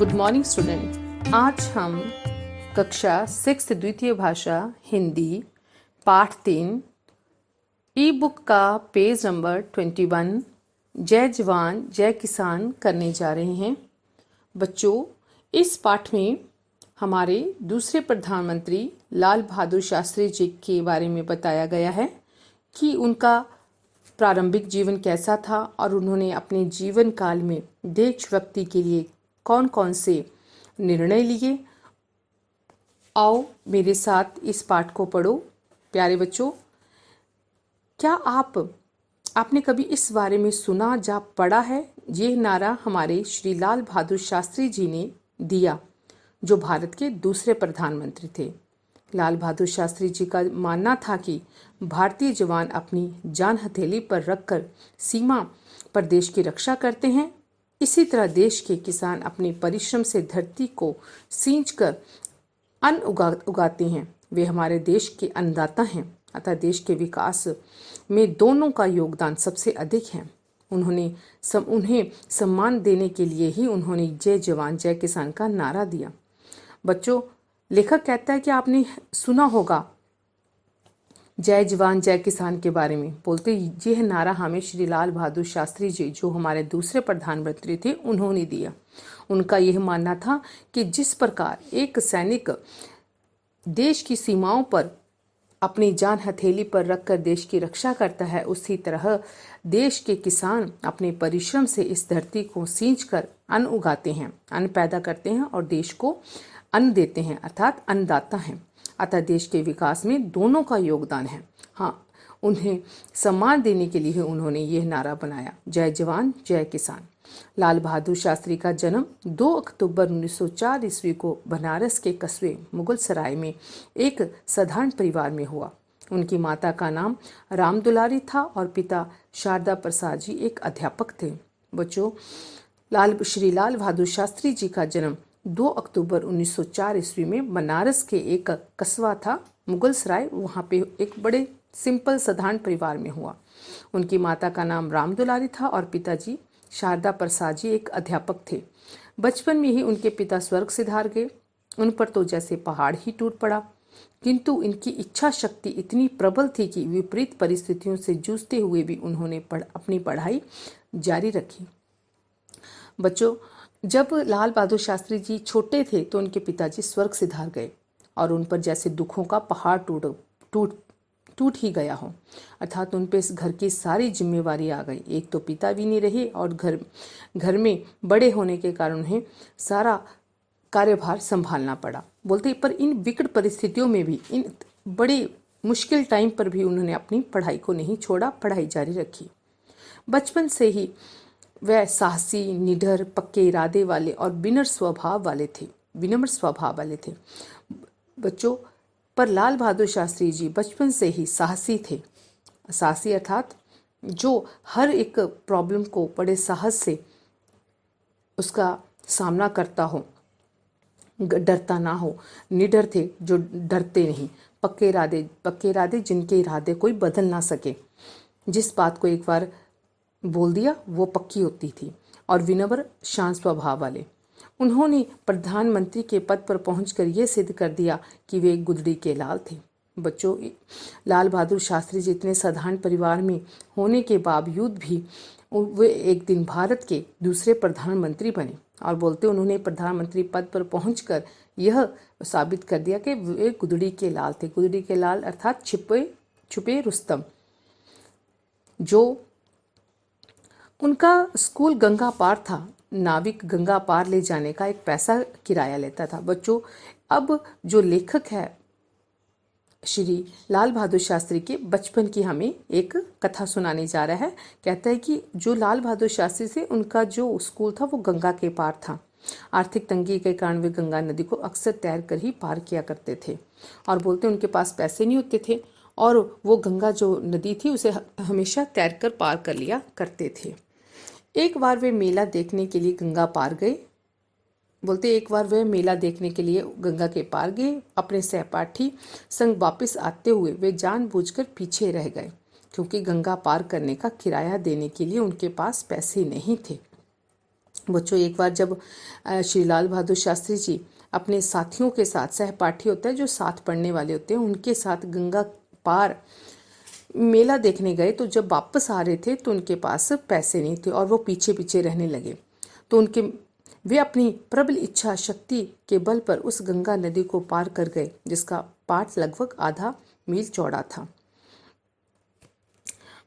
Good morning student. आज हम कक्षा 6 द्वितीय भाषा हिंदी पाठ 3 ई बुक का पेज नंबर 21 जय जवान जय किसान करने जा रहे हैं। बच्चों, इस पाठ में हमारे दूसरे प्रधानमंत्री लाल बहादुर शास्त्री जी के बारे में बताया गया है कि उनका प्रारंभिक जीवन कैसा था और उन्होंने अपने जीवन काल में देशभक्ति के लिए कौन कौन से निर्णय लिए। आओ मेरे साथ इस पाठ को पढ़ो। प्यारे बच्चों, क्या आपने कभी इस बारे में सुना या पढ़ा है? यह नारा हमारे श्री लाल बहादुर शास्त्री जी ने दिया, जो भारत के दूसरे प्रधानमंत्री थे। लाल बहादुर शास्त्री जी का मानना था कि भारतीय जवान अपनी जान हथेली पर रखकर सीमा पर देश की रक्षा करते हैं। इसी तरह देश के किसान अपने परिश्रम से धरती को सींचकर अन्न उगाते हैं। वे हमारे देश के अन्नदाता हैं, अतः देश के विकास में दोनों का योगदान सबसे अधिक है। उन्हें सम्मान देने के लिए ही उन्होंने जय जवान जय किसान का नारा दिया। बच्चों, लेखक कहता है कि आपने सुना होगा जय जवान जय किसान के बारे में। बोलते यह नारा हमें श्री लाल बहादुर शास्त्री जी, जो हमारे दूसरे प्रधानमंत्री थे, उन्होंने दिया। उनका यह मानना था कि जिस प्रकार एक सैनिक देश की सीमाओं पर अपनी जान हथेली पर रखकर देश की रक्षा करता है, उसी तरह देश के किसान अपने परिश्रम से इस धरती को सींचकर अन्न उगाते हैं, अन्न पैदा करते हैं और देश को अन्न देते हैं, अर्थात अन्नदाता हैं। अतः देश के विकास में दोनों का योगदान है। हाँ, उन्हें सम्मान देने के लिए उन्होंने यह नारा बनाया, जय जवान जय किसान। लाल बहादुर शास्त्री का जन्म 2 अक्टूबर 1904 ईस्वी को बनारस के कस्बे मुगल सराय में एक साधारण परिवार में हुआ। उनकी माता का नाम राम दुलारी था और पिता शारदा प्रसाद जी एक अध्यापक थे। बच्चों, श्री लाल बहादुर शास्त्री जी का जन्म 2 अक्टूबर 1904 ईस्वी में बनारस के एक कस्बा था मुगल सराय, वहाँ पे एक बड़े सिंपल साधारण परिवार में हुआ। उनकी माता का नाम राम दुलारी था और पिताजी शारदा प्रसाद जी एक अध्यापक थे। बचपन में ही उनके पिता स्वर्ग सिधार गए। उन पर तो जैसे पहाड़ ही टूट पड़ा, किंतु इनकी इच्छा शक्ति इतनी प्रबल थी कि विपरीत परिस्थितियों से जूझते हुए भी उन्होंने अपनी पढ़ाई जारी रखी। बच्चों, जब लाल बहादुर शास्त्री जी छोटे थे तो उनके पिताजी स्वर्ग सिधार गए और उन पर जैसे दुखों का पहाड़ टूट ही गया हो, अर्थात उन पे इस घर की सारी जिम्मेवारी आ गई। एक तो पिता भी नहीं रहे और घर में बड़े होने के कारण उन्हें सारा कार्यभार संभालना पड़ा। बोलते पर इन विकट परिस्थितियों में भी, इन बड़े मुश्किल टाइम पर भी उन्होंने अपनी पढ़ाई को नहीं छोड़ा, पढ़ाई जारी रखी। बचपन से ही वह साहसी, निडर, पक्के इरादे वाले और विनम्र स्वभाव वाले थे। बच्चों, पर लाल बहादुर शास्त्री जी बचपन से ही साहसी थे। साहसी अर्थात जो हर एक प्रॉब्लम को बड़े साहस से उसका सामना करता हो, डरता ना हो। निडर थे, जो डरते नहीं। पक्के इरादे जिनके इरादे कोई बदल ना सके। जिस बात को एक बार बोल दिया वो पक्की होती थी। और विनम्र, शांत स्वभाव वाले। उन्होंने प्रधानमंत्री के पद पर पहुंचकर यह सिद्ध कर दिया कि वे गुदड़ी के लाल थे। बच्चों, लाल बहादुर शास्त्री जी इतने साधारण परिवार में होने के बावजूद भी वे एक दिन भारत के दूसरे प्रधानमंत्री बने और बोलते उन्होंने प्रधानमंत्री पद पर पहुंचकर यह साबित कर दिया कि वे गुदड़ी के लाल थे। गुदड़ी के लाल अर्थात छुपे रुस्तम। जो उनका स्कूल गंगा पार था, नाविक गंगा पार ले जाने का एक पैसा किराया लेता था। बच्चों, अब जो लेखक है श्री लाल बहादुर शास्त्री के बचपन की हमें एक कथा सुनाने जा रहा है। कहता है कि जो लाल बहादुर शास्त्री से उनका जो स्कूल था वो गंगा के पार था। आर्थिक तंगी के कारण वे गंगा नदी को अक्सर तैर कर ही पार किया करते थे और बोलते उनके पास पैसे नहीं होते थे और वो गंगा जो नदी थी उसे हमेशा तैर कर पार कर लिया करते थे। एक बार वे मेला देखने के लिए गंगा पार गए। बोलते एक बार वे मेला देखने के लिए गंगा के पार गए। अपने सहपाठी संग वापस आते हुए वे जानबूझकर पीछे रह गए, क्योंकि गंगा पार करने का किराया देने के लिए उनके पास पैसे नहीं थे। बच्चों, एक बार जब श्री लाल बहादुर शास्त्री जी अपने साथियों के साथ, सहपाठी होता है जो साथ पढ़ने वाले होते हैं, उनके साथ गंगा पार मेला देखने गए, तो जब वापस आ रहे थे तो उनके पास पैसे नहीं थे और वो पीछे पीछे रहने लगे। तो वे अपनी प्रबल इच्छा शक्ति के बल पर उस गंगा नदी को पार कर गए, जिसका पाट लगभग आधा मील चौड़ा था।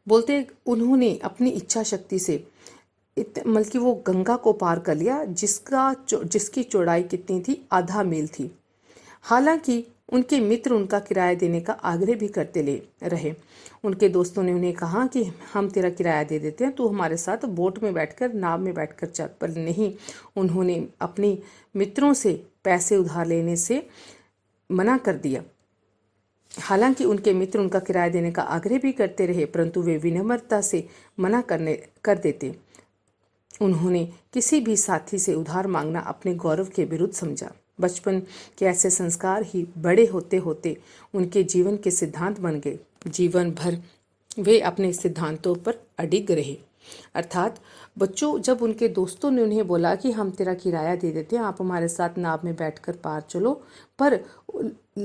बोलते उन्होंने अपनी इच्छा शक्ति से बल्कि वो गंगा को पार कर लिया, जिसकी चौड़ाई कितनी थी, आधा मील थी। हालांकि उनके मित्र उनका किराया देने का आग्रह भी करते रहे। उनके दोस्तों ने उन्हें कहा कि हम तेरा किराया दे देते हैं, तो हमारे साथ बोट में बैठकर, नाव में बैठकर चल। पर नहीं, उन्होंने अपने मित्रों से पैसे उधार लेने से मना कर दिया। हालांकि उनके मित्र उनका किराया देने का आग्रह भी करते रहे, परंतु वे विनम्रता से मना कर देते। उन्होंने किसी भी साथी से उधार मांगना अपने गौरव के विरुद्ध समझा। बचपन के ऐसे संस्कार ही बड़े होते होते उनके जीवन के सिद्धांत बन गए। जीवन भर वे अपने सिद्धांतों पर अडिग रहे। अर्थात बच्चों, जब उनके दोस्तों ने उन्हें बोला कि हम तेरा किराया दे देते हैं, आप हमारे साथ नाव में बैठकर पार चलो, पर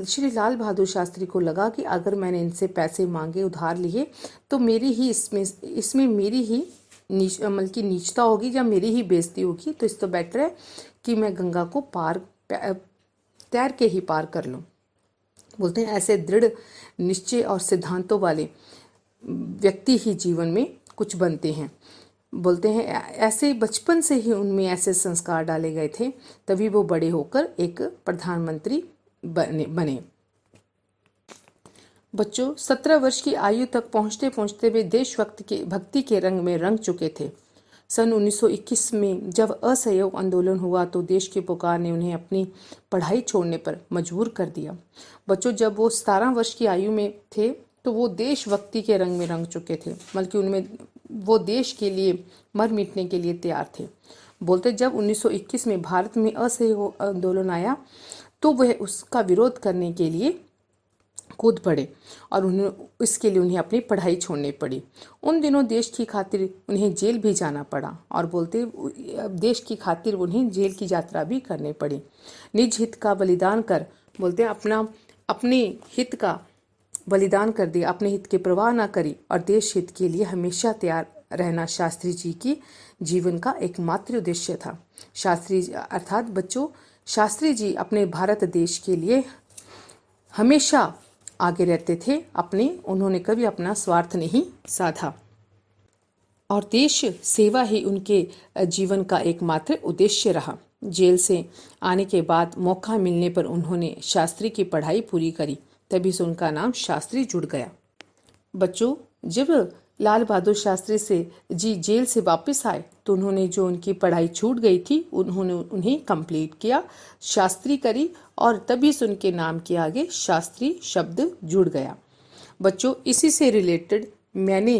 श्री लाल बहादुर शास्त्री को लगा कि अगर मैंने इनसे पैसे मांगे, उधार लिए, तो मेरी ही इसमें मेरी ही नीचता होगी या मेरी ही बेइज्जती होगी। तो इस तो बेटर है कि मैं गंगा को तैर के ही पार कर लूं। बोलते हैं ऐसे दृढ़ निश्चय और सिद्धांतों वाले व्यक्ति ही जीवन में कुछ बनते हैं। बोलते हैं ऐसे बचपन से ही उनमें ऐसे संस्कार डाले गए थे, तभी वो बड़े होकर एक प्रधानमंत्री बने। बच्चों, 17 वर्ष की आयु तक पहुंचते पहुंचते वे देशभक्ति के रंग में रंग चुके थे। सन 1921 में जब असहयोग आंदोलन हुआ तो देश की पुकार ने उन्हें अपनी पढ़ाई छोड़ने पर मजबूर कर दिया। बच्चों, जब वो 17 वर्ष की आयु में थे तो वो देशभक्ति के रंग में रंग चुके थे, बल्कि उनमें वो देश के लिए मर मिटने के लिए तैयार थे। बोलते जब 1921 में भारत में असहयोग आंदोलन आया तो वह उसका विरोध करने के लिए कूद पड़े और इसके लिए उन्हें अपनी पढ़ाई छोड़नी पड़ी। उन दिनों देश की खातिर उन्हें जेल भी जाना पड़ा और बोलते देश की खातिर उन्हें जेल की यात्रा भी करनी पड़ी। निज हित का बलिदान कर, बोलते अपने हित का बलिदान कर दिया, अपने हित की परवाह ना करी और देश हित के लिए हमेशा तैयार रहना शास्त्री जी की जीवन का एकमात्र उद्देश्य था। शास्त्री अर्थात बच्चों, शास्त्री जी अपने भारत देश के लिए हमेशा आगे रहते थे। उन्होंने कभी अपना स्वार्थ नहीं साधा और देश सेवा ही उनके जीवन का एकमात्र उद्देश्य रहा। जेल से आने के बाद मौका मिलने पर उन्होंने शास्त्री की पढ़ाई पूरी करी, तभी से उनका नाम शास्त्री जुड़ गया। बच्चों, जब लाल बहादुर शास्त्री जी जेल से वापस आए तो उन्होंने जो उनकी पढ़ाई छूट गई थी उन्होंने उन्हें कंप्लीट किया, शास्त्री करी और तभी से उनके नाम के आगे शास्त्री शब्द जुड़ गया। बच्चों, इसी से रिलेटेड मैंने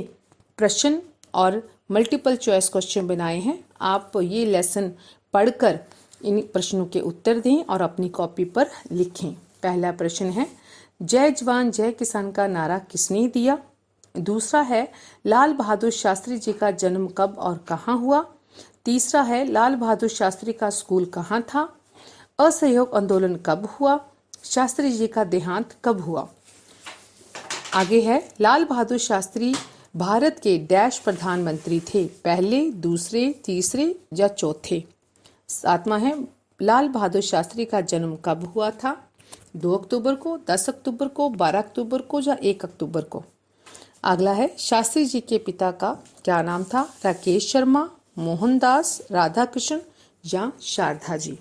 प्रश्न और मल्टीपल चॉइस क्वेश्चन बनाए हैं। आप ये लेसन पढ़कर इन प्रश्नों के उत्तर दें और अपनी कॉपी पर लिखें। पहला प्रश्न है, जय जवान जय किसान का नारा किसने दिया? दूसरा है, लाल बहादुर शास्त्री जी का जन्म कब और कहाँ हुआ? तीसरा है, लाल बहादुर शास्त्री का स्कूल कहाँ था? असहयोग आंदोलन कब हुआ? शास्त्री जी का देहांत कब हुआ? आगे है, लाल बहादुर शास्त्री भारत के डैश प्रधानमंत्री थे, पहले, दूसरे, तीसरे या चौथे? सातवां है, लाल बहादुर शास्त्री का जन्म कब हुआ था? 2 अक्टूबर को, 10 अक्टूबर को, 12 अक्टूबर को या 1 अक्टूबर को? अगला है, शास्त्री जी के पिता का क्या नाम था? राकेश शर्मा, मोहनदास, राधा कृष्ण या शारदा जी?